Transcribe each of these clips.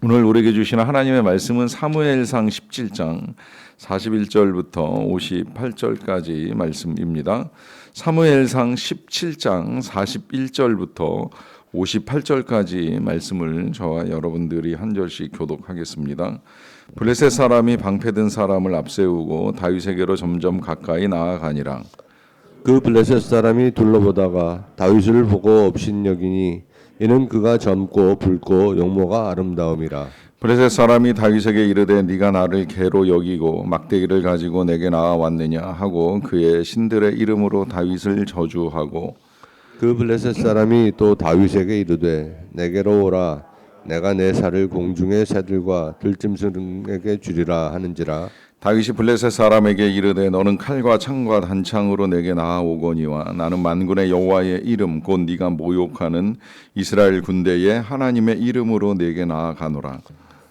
오늘 우리에게 주시는 하나님의 말씀은 사무엘상 17장 41절부터 58절까지 말씀입니다. 사무엘상 17장 41절부터 58절까지 말씀을 저와 여러분들이 한 절씩 교독하겠습니다. 블레셋 사람이 방패든 사람을 앞세우고 다윗에게로 점점 가까이 나아가니라. 그 블레셋 사람이 둘러보다가 다윗을 보고 업신여기니 이는 그가 젊고 붉고 용모가 아름다움이라. 블레셋 사람이 다윗에게 이르되 네가 나를 개로 여기고 막대기를 가지고 내게 나아왔느냐 하고 그의 신들의 이름으로 다윗을 저주하고, 그 블레셋 사람이 또 다윗에게 이르되 내게로 오라, 내가 내 살을 공중의 새들과 들짐승에게 주리라 하는지라. 다윗이 블레셋 사람에게 이르되 너는 칼과 창과 단창으로 내게 나아오거니와 나는 만군의 여호와의 이름 곧 네가 모욕하는 이스라엘 군대의 하나님의 이름으로 내게 나아가노라.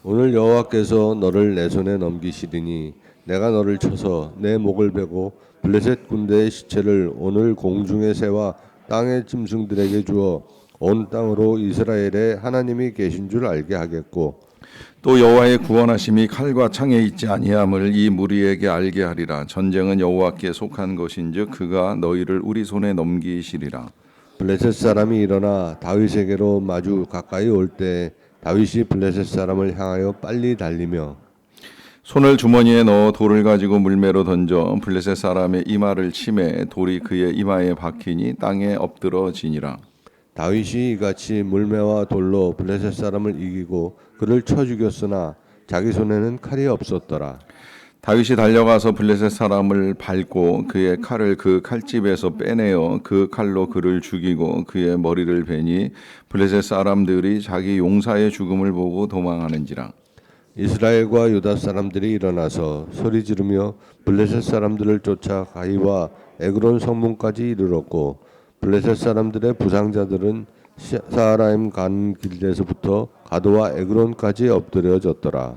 오늘 여호와께서 너를 내 손에 넘기시리니 내가 너를 쳐서 내 목을 베고 블레셋 군대의 시체를 오늘 공중의 새와 땅의 짐승들에게 주어 온 땅으로 이스라엘의 하나님이 계신 줄 알게 하겠고, 또 여호와의 구원하심이 칼과 창에 있지 아니함을 이 무리에게 알게 하리라. 전쟁은 여호와께 속한 것인즉 그가 너희를 우리 손에 넘기시리라. 블레셋 사람이 일어나 다윗에게로 마주 가까이 올 때 다윗이 블레셋 사람을 향하여 빨리 달리며 손을 주머니에 넣어 돌을 가지고 물매로 던져 블레셋 사람의 이마를 치매 돌이 그의 이마에 박히니 땅에 엎드러지니라. 다윗이 이같이 물매와 돌로 블레셋 사람을 이기고 그를 쳐 죽였으나 자기 손에는 칼이 없었더라. 다윗이 달려가서 블레셋 사람을 밟고 그의 칼을 그 칼집에서 빼내어 그 칼로 그를 죽이고 그의 머리를 베니 블레셋 사람들이 자기 용사의 죽음을 보고 도망하는지라. 이스라엘과 유다 사람들이 일어나서 소리 지르며 블레셋 사람들을 쫓아 가이와 에그론 성문까지 이르렀고, 블레셋 사람들의 부상자들은 사하라임 가는 길에서부터 가드와 에그론까지 엎드려졌더라.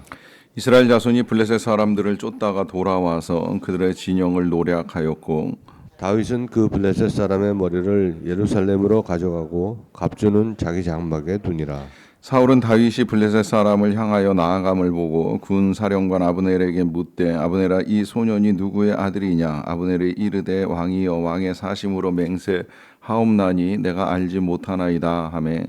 이스라엘 자손이 블레셋 사람들을 쫓다가 돌아와서 그들의 진영을 노략하였고, 다윗은 그 블레셋 사람의 머리를 예루살렘으로 가져가고 갑주는 자기 장막에 두니라. 사울은 다윗이 블레셋 사람을 향하여 나아감을 보고 군 사령관 아브넬에게 묻되 아브넬아 이 소년이 누구의 아들이냐. 아브넬이 이르되 왕이여 왕의 사심으로 맹세하옵나니 내가 알지 못하나이다 하매,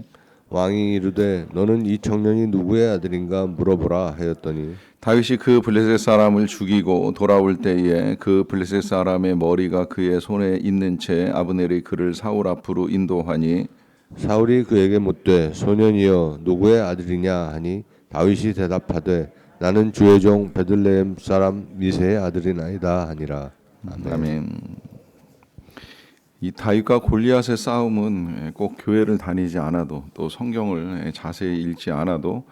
왕이 이르되 너는 이 청년이 누구의 아들인가 물어보라 하였더니, 다윗이 그 블레셋 사람을 죽이고 돌아올 때에 그 블레셋 사람의 머리가 그의 손에 있는 채 아브넬이 그를 사울 앞으로 인도하니, 사울이 그에게 묻되 소년이여 누구의 아들이냐 하니 다윗이 대답하되 나는 주의 종 베들레헴 사람 미세의 아들이나이다 하니라. 아멘. 이 다윗과 골리앗의 싸움은 꼭 교회를 다니지 않아도 또 성경을 자세히 읽지 않아도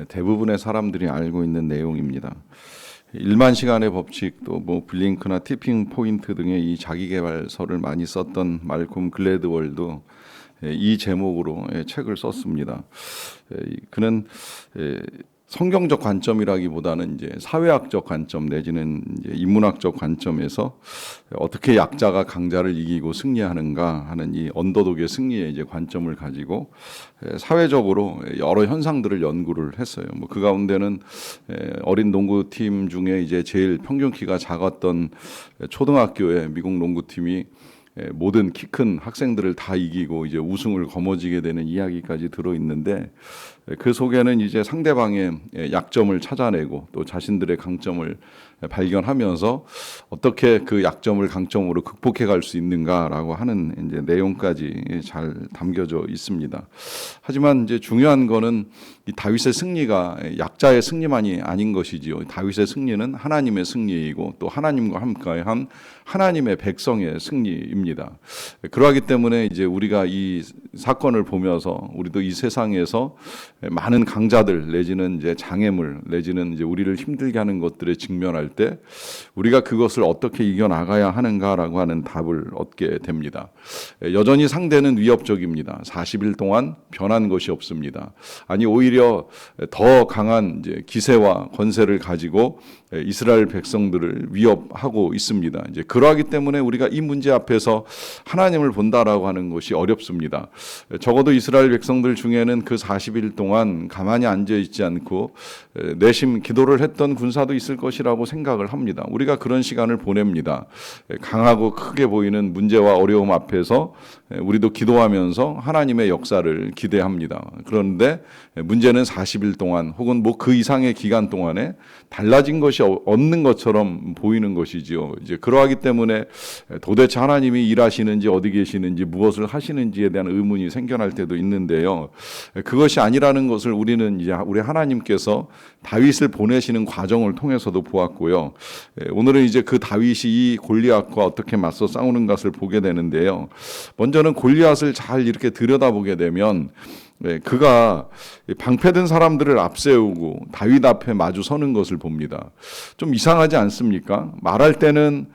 대부분의 사람들이 알고 있는 내용입니다. 1만 시간의 법칙, 또 뭐 블링크나 티핑 포인트 등의 이 자기계발서를 많이 썼던 말콤 글래드월도 이 제목으로 책을 썼습니다. 그는 성경적 관점이라기보다는 이제 사회학적 관점 내지는 이제 인문학적 관점에서 어떻게 약자가 강자를 이기고 승리하는가 하는 이 언더독의 승리의 이제 관점을 가지고 사회적으로 여러 현상들을 연구를 했어요. 뭐 그 가운데는 어린 농구팀 중에 이제 제일 평균 키가 작았던 초등학교의 미국 농구팀이 모든 키 큰 학생들을 다 이기고 이제 우승을 거머쥐게 되는 이야기까지 들어 있는데, 그 속에는 이제 상대방의 약점을 찾아내고 또 자신들의 강점을 발견하면서 어떻게 그 약점을 강점으로 극복해 갈 수 있는가라고 하는 이제 내용까지 잘 담겨져 있습니다. 하지만 이제 중요한 거는 이 다윗의 승리가 약자의 승리만이 아닌 것이지요. 다윗의 승리는 하나님의 승리이고 또 하나님과 함께한 하나님의 백성의 승리입니다. 그러하기 때문에 이제 우리가 이 사건을 보면서 우리도 이 세상에서 많은 강자들 내지는 이제 장애물 내지는 이제 우리를 힘들게 하는 것들에 직면할 때 우리가 그것을 어떻게 이겨나가야 하는가라고 하는 답을 얻게 됩니다. 여전히 상대는 위협적입니다. 40일 동안 변한 것이 없습니다. 아니 오히려 더 강한 이제 기세와 권세를 가지고 이스라엘 백성들을 위협하고 있습니다. 이제 그러하기 때문에 우리가 이 문제 앞에서 하나님을 본다라고 하는 것이 어렵습니다. 적어도 이스라엘 백성들 중에는 그 40일 동안 가만히 앉아 있지 않고 내심 기도를 했던 군사도 있을 것이라고 생각을 합니다. 우리가 그런 시간을 보냅니다. 강하고 크게 보이는 문제와 어려움 앞에서 우리도 기도하면서 하나님의 역사를 기대합니다. 그런데 문제는 40일 동안 혹은 뭐 그 이상의 기간 동안에 달라진 것이 없는 것처럼 보이는 것이지요. 이제 그러하기 때문에 도대체 하나님이 일하시는지 어디 계시는지 무엇을 하시는지에 대한 의문이 생겨날 때도 있는데요. 그것이 아니라는 것을 우리는 이제 우리 하나님께서 다윗을 보내시는 과정을 통해서도 보았고요. 오늘은 이제 그 다윗이 이 골리앗과 어떻게 맞서 싸우는 것을 보게 되는데요. 먼저는 골리앗을 잘 이렇게 들여다보게 되면 그가 방패든 사람들을 앞세우고 다윗 앞에 마주 서는 것을 봅니다. 좀 이상하지 않습니까? 말할 때는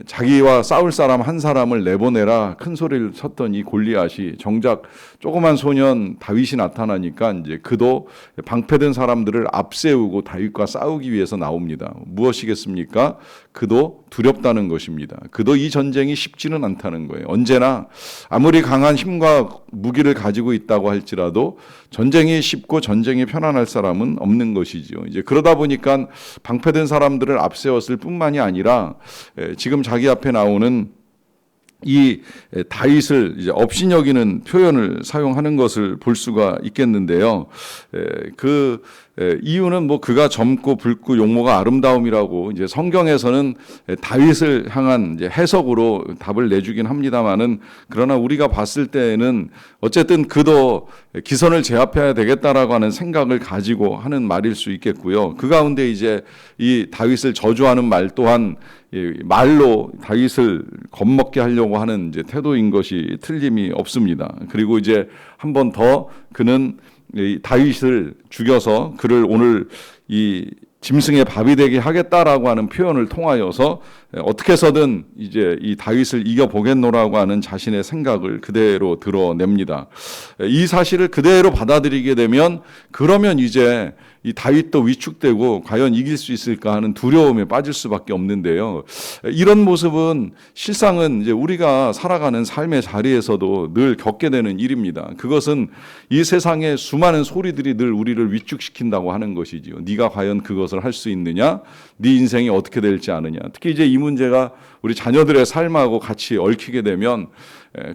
자기와 싸울 사람 한 사람을 내보내라 큰 소리를 쳤던 이 골리앗이 정작 조그만 소년 다윗이 나타나니까 이제 그도 방패든 사람들을 앞세우고 다윗과 싸우기 위해서 나옵니다. 무엇이겠습니까? 그도 두렵다는 것입니다. 그도 이 전쟁이 쉽지는 않다는 거예요. 언제나 아무리 강한 힘과 무기를 가지고 있다고 할지라도 전쟁이 쉽고 전쟁이 편안할 사람은 없는 것이지요. 이제 그러다 보니까 방패든 사람들을 앞세웠을 뿐만이 아니라 지금 자기 앞에 나오는 이 다윗을 이제 업신여기는 표현을 사용하는 것을 볼 수가 있겠는데요. 그 이유는 뭐 그가 젊고 붉고 용모가 아름다움이라고 이제 성경에서는 다윗을 향한 이제 해석으로 답을 내주긴 합니다만은 그러나 우리가 봤을 때에는 어쨌든 그도 기선을 제압해야 되겠다라고 하는 생각을 가지고 하는 말일 수 있겠고요. 그 가운데 이제 이 다윗을 저주하는 말 또한 말로 다윗을 겁먹게 하려고 하는 이제 태도인 것이 틀림이 없습니다. 그리고 이제 한 번 더 그는 다윗을 죽여서 그를 오늘 이 짐승의 밥이 되게 하겠다라고 하는 표현을 통하여서 어떻게 해서든 이제 이 다윗을 이겨보겠노라고 하는 자신의 생각을 그대로 드러냅니다. 이 사실을 그대로 받아들이게 되면 그러면 이제 이 다윗도 위축되고 과연 이길 수 있을까 하는 두려움에 빠질 수밖에 없는데요. 이런 모습은 실상은 이제 우리가 살아가는 삶의 자리에서도 늘 겪게 되는 일입니다. 그것은 이 세상의 수많은 소리들이 늘 우리를 위축시킨다고 하는 것이지요. 네가 과연 그것을 할 수 있느냐? 네 인생이 어떻게 될지 아느냐? 특히 이제 이 문제가 우리 자녀들의 삶하고 같이 얽히게 되면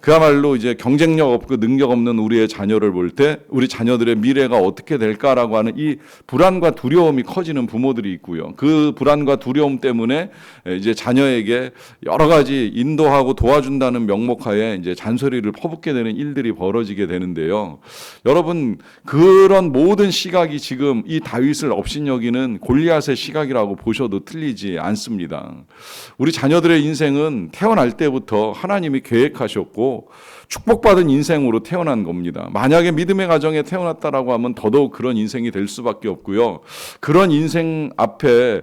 그야말로 이제 경쟁력 없고 능력 없는 우리의 자녀를 볼 때 우리 자녀들의 미래가 어떻게 될까라고 하는 이 불안과 두려움이 커지는 부모들이 있고요. 그 불안과 두려움 때문에 이제 자녀에게 여러 가지 인도하고 도와준다는 명목하에 이제 잔소리를 퍼붓게 되는 일들이 벌어지게 되는데요. 여러분 그런 모든 시각이 지금 이 다윗을 업신여기는 골리앗의 시각이라고 보셔도 틀리지 않습니다. 우리 자녀들의 인생은 태어날 때부터 하나님이 계획하셨고 축복받은 인생으로 태어난 겁니다. 만약에 믿음의 가정에 태어났다라고 하면 더더욱 그런 인생이 될 수밖에 없고요. 그런 인생 앞에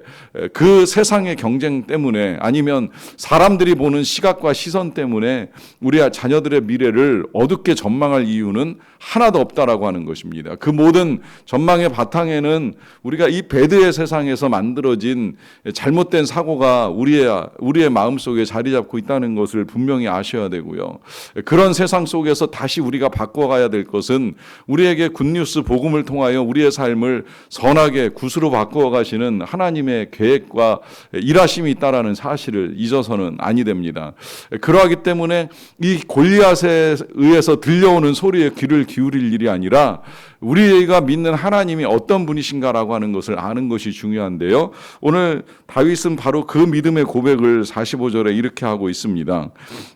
그 세상의 경쟁 때문에 아니면 사람들이 보는 시각과 시선 때문에 우리 자녀들의 미래를 어둡게 전망할 이유는 하나도 없다라고 하는 것입니다. 그 모든 전망의 바탕에는 우리가 이 배드의 세상에서 만들어진 잘못된 사고가 우리의 마음속에 자리 잡고 있다는 것을 분명히 아셔야 되고요. 그런 세상 속에서 다시 우리가 바꿔가야 될 것은 우리에게 굿뉴스 복음을 통하여 우리의 삶을 선하게 굿으로 바꾸어 가시는 하나님의 계획과 일하심이 있다라는 사실을 잊어서는 아니 됩니다. 그러하기 때문에 이 골리앗에 의해서 들려오는 소리에 귀를 기울일 일이 아니라 우리가 믿는 하나님이 어떤 분이신가라고 하는 것을 아는 것이 중요한데요. 오늘 다윗은 바로 그 믿음의 고백을 45절에 이렇게 하고 있습니다.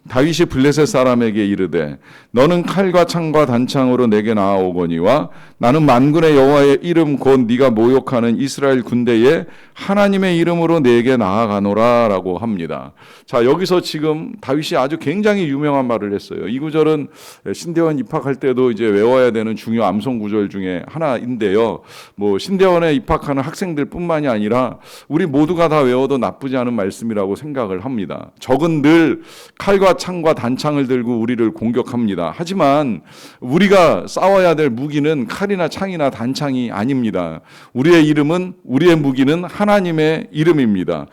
다윗이 블레셋 사람에게 이르되 너는 칼과 창과 단창으로 내게 나아오거니와 나는 만군의 여호와의 이름 곧 네가 모욕하는 이스라엘 군대에 하나님의 이름으로 내게 나아가노라 라고 합니다. 자, 여기서 지금 다윗이 아주 굉장히 유명한 말을 했어요. 이 구절은 신대원 입학할 때도 이제 외워야 되는 중요 암송 구절 중에 하나인데요. 뭐 신대원에 입학하는 학생들뿐만이 아니라 우리 모두가 다 외워도 나쁘지 않은 말씀이라고 생각을 합니다. 적은 늘 칼과 창과 단창을 들고 우리를 공격합니다. 하지만 우리가 싸워야 될 무기는 칼이나 창이나 단창이 아닙니다. 우리의 이름은 우리의 무기는 하나님의 이름입니다.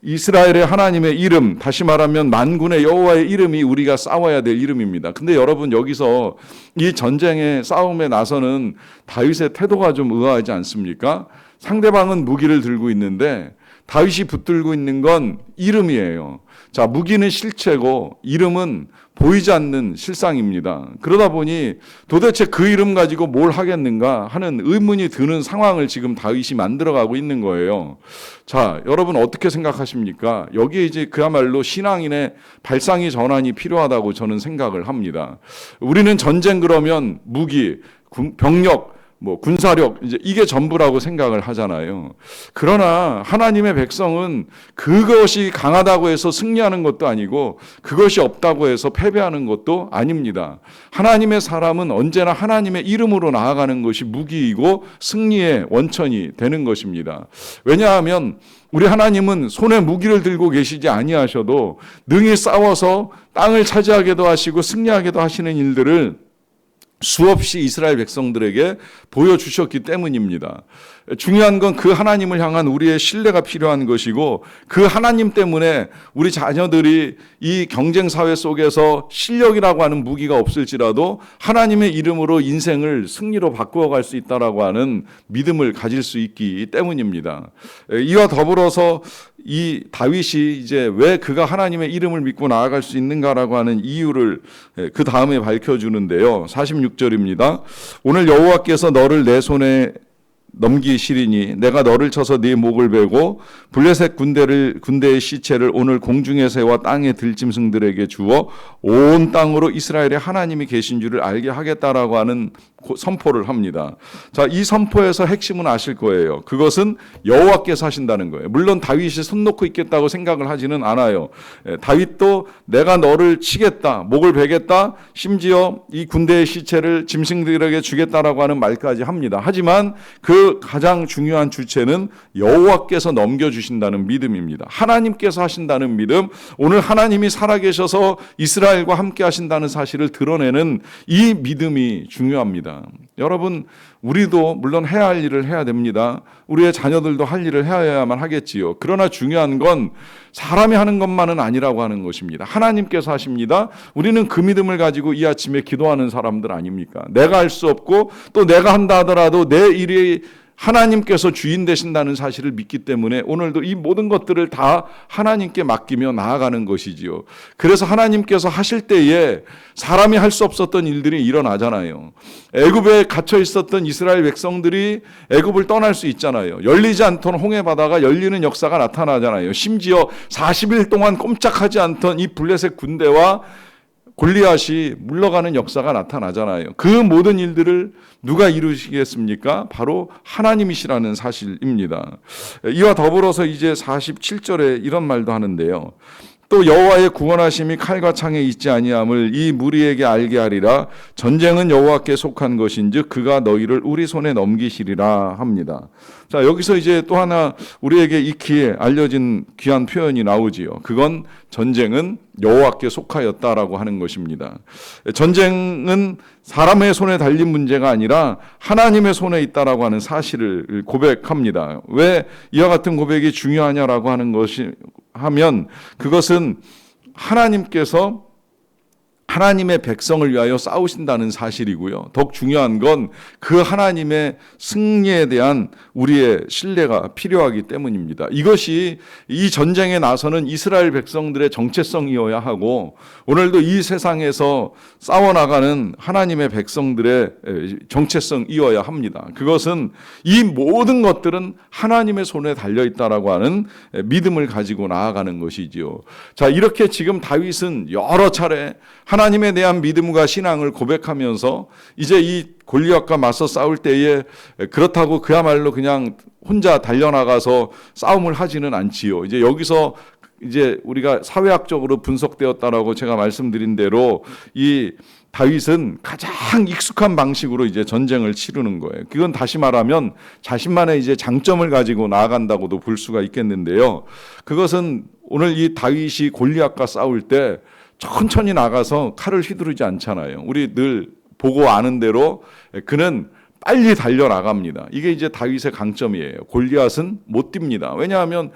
이스라엘의 하나님의 이름, 다시 말하면 만군의 여호와의 이름이 우리가 싸워야 될 이름입니다. 근데 여러분, 여기서 이 전쟁의 싸움에 나서는 다윗의 태도가 좀 의아하지 않습니까? 상대방은 무기를 들고 있는데 다윗이 붙들고 있는 건 이름이에요. 자, 무기는 실체고 이름은 보이지 않는 실상입니다. 그러다 보니 도대체 그 이름 가지고 뭘 하겠는가 하는 의문이 드는 상황을 지금 다윗이 만들어가고 있는 거예요. 자, 여러분 어떻게 생각하십니까? 여기에 이제 그야말로 신앙인의 발상의 전환이 필요하다고 저는 생각을 합니다. 우리는 전쟁 그러면 무기, 병력, 군사력, 이제 이게 전부라고 생각을 하잖아요. 그러나 하나님의 백성은 그것이 강하다고 해서 승리하는 것도 아니고 그것이 없다고 해서 패배하는 것도 아닙니다. 하나님의 사람은 언제나 하나님의 이름으로 나아가는 것이 무기이고 승리의 원천이 되는 것입니다. 왜냐하면 우리 하나님은 손에 무기를 들고 계시지 아니하셔도 능히 싸워서 땅을 차지하게도 하시고 승리하게도 하시는 일들을 수없이 이스라엘 백성들에게 보여주셨기 때문입니다. 중요한 건 그 하나님을 향한 우리의 신뢰가 필요한 것이고 그 하나님 때문에 우리 자녀들이 이 경쟁 사회 속에서 실력이라고 하는 무기가 없을지라도 하나님의 이름으로 인생을 승리로 바꾸어 갈 수 있다라고 하는 믿음을 가질 수 있기 때문입니다. 이와 더불어서 이 다윗이 이제 왜 그가 하나님의 이름을 믿고 나아갈 수 있는가라고 하는 이유를 그 다음에 밝혀주는데요. 46절입니다. 오늘 여호와께서 너를 내 손에 넘기시리니 내가 너를 쳐서 네 목을 베고 블레셋 군대의 시체를 오늘 공중의 새와 땅의 들짐승들에게 주어 온 땅으로 이스라엘의 하나님이 계신 줄을 알게 하겠다라고 하는 선포를 합니다. 자, 이 선포에서 핵심은 아실 거예요. 그것은 여호와께서 하신다는 거예요. 물론 다윗이 손 놓고 있겠다고 생각을 하지는 않아요. 다윗도 내가 너를 치겠다, 목을 베겠다, 심지어 이 군대의 시체를 짐승들에게 주겠다라고 하는 말까지 합니다. 하지만 그 가장 중요한 주체는 여호와께서 넘겨주신다는 믿음입니다. 하나님께서 하신다는 믿음, 오늘 하나님이 살아계셔서 이스라엘과 함께 하신다는 사실을 드러내는 이 믿음이 중요합니다. 여러분, 우리도 물론 해야 할 일을 해야 됩니다. 우리의 자녀들도 할 일을 해야만 하겠지요. 그러나 중요한 건 사람이 하는 것만은 아니라고 하는 것입니다. 하나님께서 하십니다. 우리는 그 믿음을 가지고 이 아침에 기도하는 사람들 아닙니까? 내가 할 수 없고 또 내가 한다 하더라도 내 일이 하나님께서 주인 되신다는 사실을 믿기 때문에 오늘도 이 모든 것들을 다 하나님께 맡기며 나아가는 것이지요. 그래서 하나님께서 하실 때에 사람이 할 수 없었던 일들이 일어나잖아요. 애굽에 갇혀 있었던 이스라엘 백성들이 애굽을 떠날 수 있잖아요. 열리지 않던 홍해 바다가 열리는 역사가 나타나잖아요. 심지어 40일 동안 꼼짝하지 않던 이 블레셋 군대와 골리앗이 물러가는 역사가 나타나잖아요. 그 모든 일들을 누가 이루시겠습니까? 바로 하나님이시라는 사실입니다. 이와 더불어서 이제 47절에 이런 말도 하는데요. 또 여호와의 구원하심이 칼과 창에 있지 아니함을 이 무리에게 알게 하리라. 전쟁은 여호와께 속한 것인즉 그가 너희를 우리 손에 넘기시리라 합니다. 자, 여기서 이제 또 하나 우리에게 익히 알려진 귀한 표현이 나오지요. 그건 전쟁은 여호와께 속하였다라고 하는 것입니다. 전쟁은 사람의 손에 달린 문제가 아니라 하나님의 손에 있다라고 하는 사실을 고백합니다. 왜 이와 같은 고백이 중요하냐라고 하는 것이 하면 그것은 하나님께서 하나님의 백성을 위하여 싸우신다는 사실이고요. 더욱 중요한 건 그 하나님의 승리에 대한 우리의 신뢰가 필요하기 때문입니다. 이것이 이 전쟁에 나서는 이스라엘 백성들의 정체성이어야 하고 오늘도 이 세상에서 싸워나가는 하나님의 백성들의 정체성이어야 합니다. 그것은 이 모든 것들은 하나님의 손에 달려있다라고 하는 믿음을 가지고 나아가는 것이지요. 자, 이렇게 지금 다윗은 여러 차례 하나님에 대한 믿음과 신앙을 고백하면서 이제 이 골리앗과 맞서 싸울 때에 그렇다고 그야말로 그냥 혼자 달려나가서 싸움을 하지는 않지요. 이제 여기서 이제 우리가 사회학적으로 분석되었다라고 제가 말씀드린 대로 이 다윗은 가장 익숙한 방식으로 이제 전쟁을 치르는 거예요. 그건 다시 말하면 자신만의 이제 장점을 가지고 나아간다고도 볼 수가 있겠는데요. 그것은 오늘 이 다윗이 골리앗과 싸울 때 천천히 나가서 칼을 휘두르지 않잖아요. 우리 늘 보고 아는 대로 그는 빨리 달려나갑니다. 이게 이제 다윗의 강점이에요. 골리앗은 못 뜁니다. 왜냐하면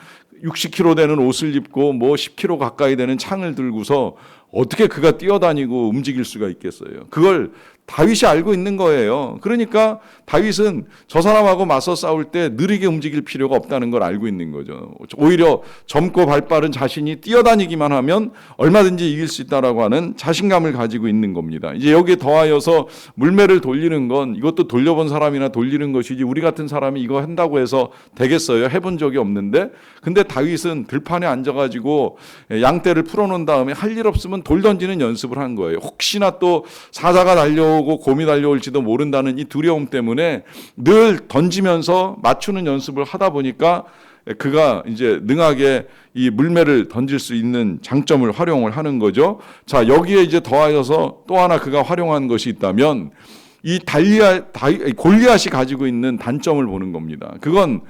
60kg 되는 옷을 입고 뭐 10kg 가까이 되는 창을 들고서 어떻게 그가 뛰어다니고 움직일 수가 있겠어요? 그걸 다윗이 알고 있는 거예요. 그러니까 다윗은 저 사람하고 맞서 싸울 때 느리게 움직일 필요가 없다는 걸 알고 있는 거죠. 오히려 젊고 발빠른 자신이 뛰어다니기만 하면 얼마든지 이길 수 있다라고 하는 자신감을 가지고 있는 겁니다. 이제 여기에 더하여서 물매를 돌리는 건 이것도 돌려본 사람이나 돌리는 것이지 우리 같은 사람이 이거 한다고 해서 되겠어요? 해본 적이 없는데. 근데 다윗은 들판에 앉아가지고 양떼를 풀어놓은 다음에 할 일 없으면 돌 던지는 연습을 한 거예요. 혹시나 또 사자가 달려오고 곰이 달려올지도 모른다는 이 두려움 때문에 늘 던지면서 맞추는 연습을 하다 보니까 그가 이제 능하게 이 물매를 던질 수 있는 장점을 활용을 하는 거죠. 자, 여기에 이제 더하여서 또 하나 그가 활용한 것이 있다면 이 골리앗이 가지고 있는 단점을 보는 겁니다. 그건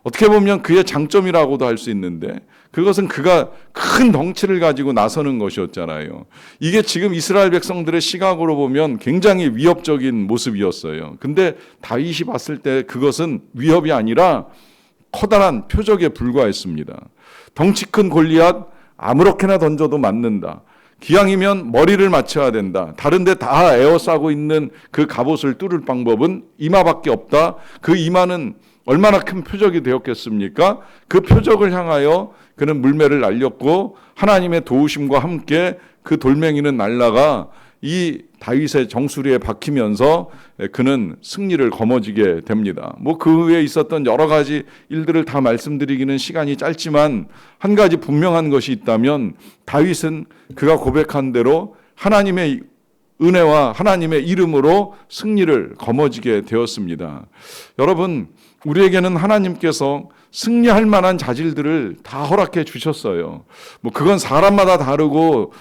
어떻게 보면 그의 장점이라고도 할 수 있는데 그것은 그가 큰 덩치를 가지고 나서는 것이었잖아요. 이게 지금 이스라엘 백성들의 시각으로 보면 굉장히 위협적인 모습이었어요. 근데 다윗이 봤을 때 그것은 위협이 아니라 커다란 표적에 불과했습니다. 덩치 큰 골리앗 아무렇게나 던져도 맞는다. 기왕이면 머리를 맞춰야 된다. 다른 데 다 에워싸고 있는 그 갑옷을 뚫을 방법은 이마밖에 없다. 그 이마는 얼마나 큰 표적이 되었겠습니까? 그 표적을 향하여 그는 물매를 날렸고 하나님의 도우심과 함께 그 돌멩이는 날아가 이 다윗의 정수리에 박히면서 그는 승리를 거머쥐게 됩니다. 뭐 그 후에 있었던 여러 가지 일들을 다 말씀드리기는 시간이 짧지만 한 가지 분명한 것이 있다면 다윗은 그가 고백한 대로 하나님의 은혜와 하나님의 이름으로 승리를 거머쥐게 되었습니다. 여러분, 우리에게는 하나님께서 승리할 만한 자질들을 다 허락해 주셨어요. 뭐 그건 사람마다 다르고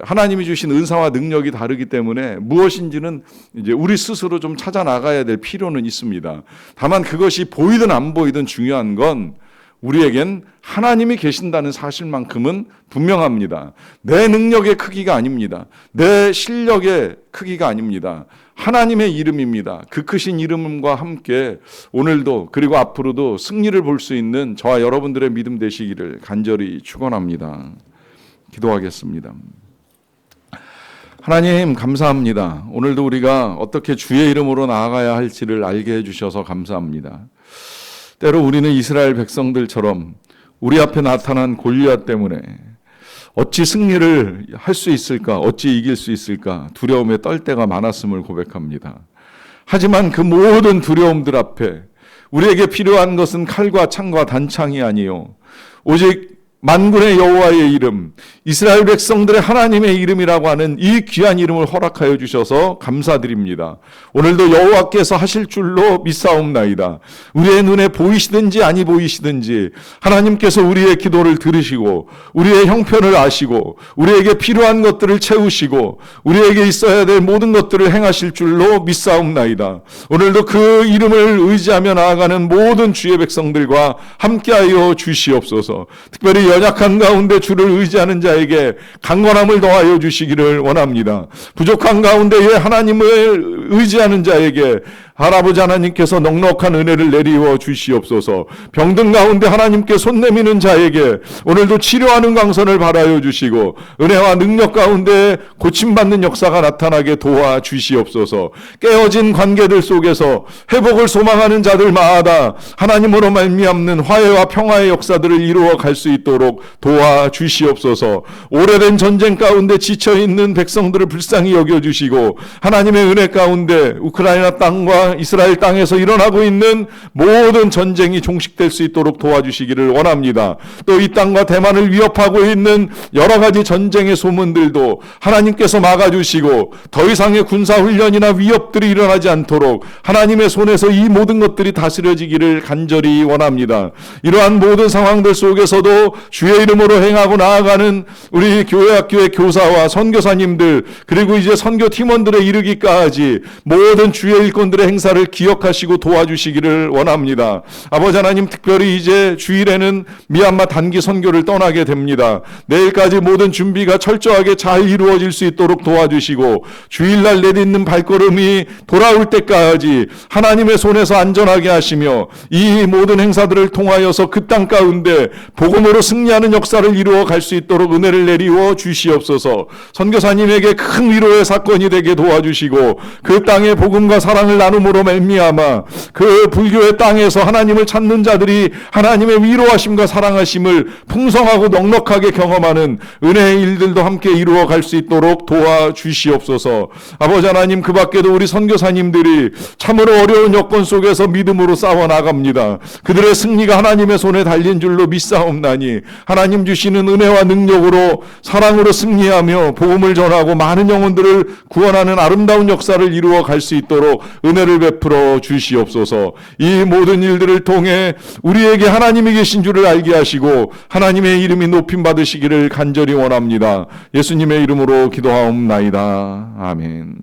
하나님이 주신 은사와 능력이 다르기 때문에 무엇인지는 이제 우리 스스로 좀 찾아 나가야 될 필요는 있습니다. 다만 그것이 보이든 안 보이든 중요한 건 우리에겐 하나님이 계신다는 사실만큼은 분명합니다. 내 능력의 크기가 아닙니다. 내 실력의 크기가 아닙니다. 하나님의 이름입니다. 그 크신 이름과 함께 오늘도 그리고 앞으로도 승리를 볼 수 있는 저와 여러분들의 믿음 되시기를 간절히 축원합니다. 기도하겠습니다. 하나님 감사합니다. 오늘도 우리가 어떻게 주의 이름으로 나아가야 할지를 알게 해주셔서 감사합니다. 때로 우리는 이스라엘 백성들처럼 우리 앞에 나타난 골리앗 때문에 어찌 승리를 할 수 있을까, 어찌 이길 수 있을까 두려움에 떨 때가 많았음을 고백합니다. 하지만 그 모든 두려움들 앞에 우리에게 필요한 것은 칼과 창과 단창이 아니요 오직 만군의 여호와의 이름, 이스라엘 백성들의 하나님의 이름이라고 하는 이 귀한 이름을 허락하여 주셔서 감사드립니다. 오늘도 여호와께서 하실 줄로 믿사옵나이다. 우리의 눈에 보이시든지 아니 보이시든지 하나님께서 우리의 기도를 들으시고 우리의 형편을 아시고 우리에게 필요한 것들을 채우시고 우리에게 있어야 될 모든 것들을 행하실 줄로 믿사옵나이다. 오늘도 그 이름을 의지하며 나아가는 모든 주의 백성들과 함께하여 주시옵소서. 특별히 연약한 가운데 주를 의지하는 자에게 강건함을 더하여 주시기를 원합니다. 부족한 가운데에 하나님을 의지하는 자에게 할아버지 하나님께서 넉넉한 은혜를 내리워 주시옵소서. 병든 가운데 하나님께 손 내미는 자에게 오늘도 치료하는 광선을 발하여 주시고 은혜와 능력 가운데 고침받는 역사가 나타나게 도와 주시옵소서. 깨어진 관계들 속에서 회복을 소망하는 자들마다 하나님으로 말미암는 화해와 평화의 역사들을 이루어 갈 수 있도록 도와 주시옵소서. 오래된 전쟁 가운데 지쳐있는 백성들을 불쌍히 여겨주시고 하나님의 은혜 가운데 우크라이나 땅과 이스라엘 땅에서 일어나고 있는 모든 전쟁이 종식될 수 있도록 도와주시기를 원합니다. 또 이 땅과 대만을 위협하고 있는 여러 가지 전쟁의 소문들도 하나님께서 막아주시고 더 이상의 군사훈련이나 위협들이 일어나지 않도록 하나님의 손에서 이 모든 것들이 다스려지기를 간절히 원합니다. 이러한 모든 상황들 속에서도 주의 이름으로 행하고 나아가는 우리 교회학교의 교사와 선교사님들 그리고 이제 선교 팀원들에 이르기까지 모든 주의 일꾼들의 행사를 기억하시고 도와주시기를 원합니다. 아버지 하나님, 특별히 이제 주일에는 미얀마 단기 선교를 떠나게 됩니다. 내일까지 모든 준비가 철저하게 잘 이루어질 수 있도록 도와주시고 주일날 내딛는 발걸음이 돌아올 때까지 하나님의 손에서 안전하게 하시며 이 모든 행사들을 통하여서 그 땅 가운데 복음으로 승리하는 역사를 이루어 갈 수 있도록 은혜를 내리워 주시옵소서. 선교사님에게 큰 위로의 사건이 되게 도와주시고 그 땅의 복음과 사랑을 나눔으로 말미암아 그 불교의 땅에서 하나님을 찾는 자들이 하나님의 위로하심과 사랑하심을 풍성하고 넉넉하게 경험하는 은혜의 일들도 함께 이루어 갈 수 있도록 도와주시옵소서. 아버지 하나님, 그 밖에도 우리 선교사님들이 참으로 어려운 여건 속에서 믿음으로 싸워 나갑니다. 그들의 승리가 하나님의 손에 달린 줄로 믿사옵나니 하나님 주시는 은혜와 능력으로 사랑으로 승리하며 복음을 전하고 많은 영혼들을 구원하는 아름다운 역사를 이루어 갈 수 있도록 은혜를 베풀어 주시옵소서. 이 모든 일들을 통해 우리에게 하나님이 계신 줄을 알게 하시고 하나님의 이름이 높임 받으시기를 간절히 원합니다. 예수님의 이름으로 기도하옵나이다. 아멘.